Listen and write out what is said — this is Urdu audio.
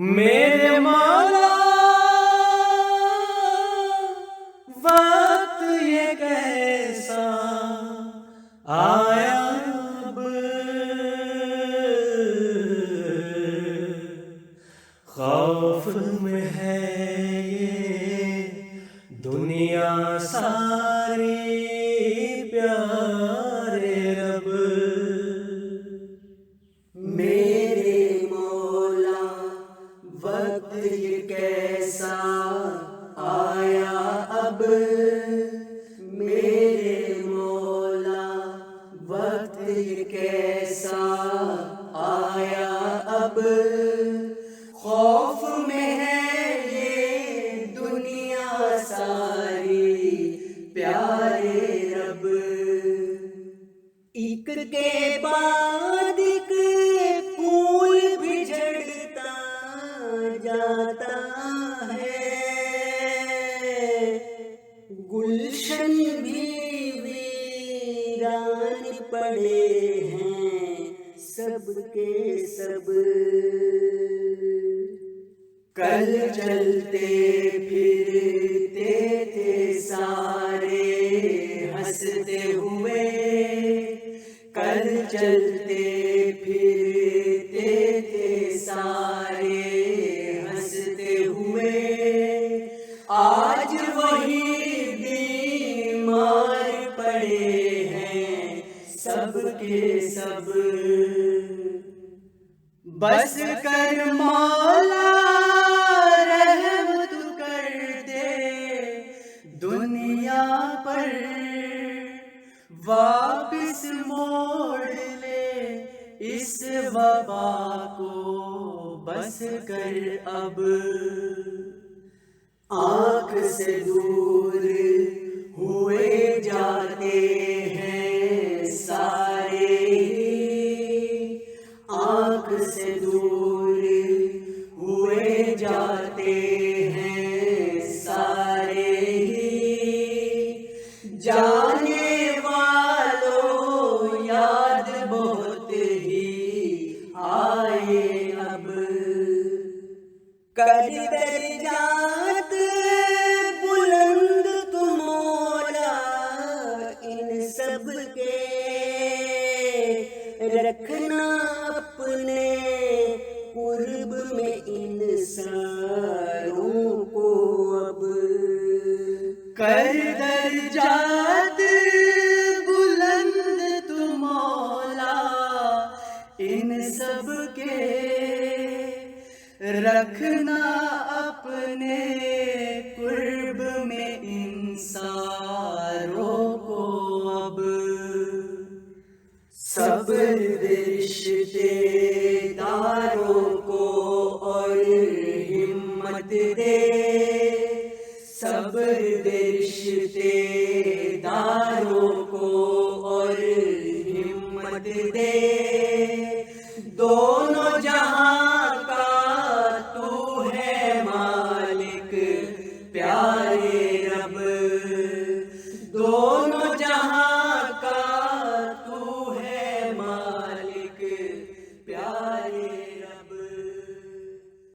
میرے مولا وقت یہ کیسا آیا اب، خوف میں ہے یہ دنیا ساری پیارے رب۔ میرے مولا وقت یہ کیسا آیا اب، میرے مولا وقت یہ کیسا آیا اب، خوف میں ہے یہ دنیا ساری پیارے رب۔ ایک کے بعد ایک پھول بھی جھڑتا جاتا ہے، گلشن بھی ویران پڑے ہیں سب کے سب۔ کل چلتے پھرتے تھے سارے ہنستے ہوئے، کل چلتے پھرتے تھے سارے ہنستے ہوئے، آج وہی بیمار پڑے ہیں سب کے سب۔ بس کر مولا رحم تو کر دے دنیا پر، واپس موڑ لے اس وبا کو بس کر اب۔ آنکھ سے دور ہوئے جاتے ہیں سارے، آنکھ سے دور ہوئے جاتے ہیں سارے، جانے والوں یاد بہت ہی آئے اب۔ کر درجات بلند تو مولا ان سب کے، رکھنا اپنے قرب میں ان ساروں کو اب۔ کر درجات بلند تو مولا ان سب کے، رکھنا اپنے قرب میں ان ساروں کو اب۔ صبر دے رشتے داروں کو اور ہمت دے، صبر دے رشتے داروں کو اور ہمت دے، دونوں جہاں کا تو ہے مالک پیارے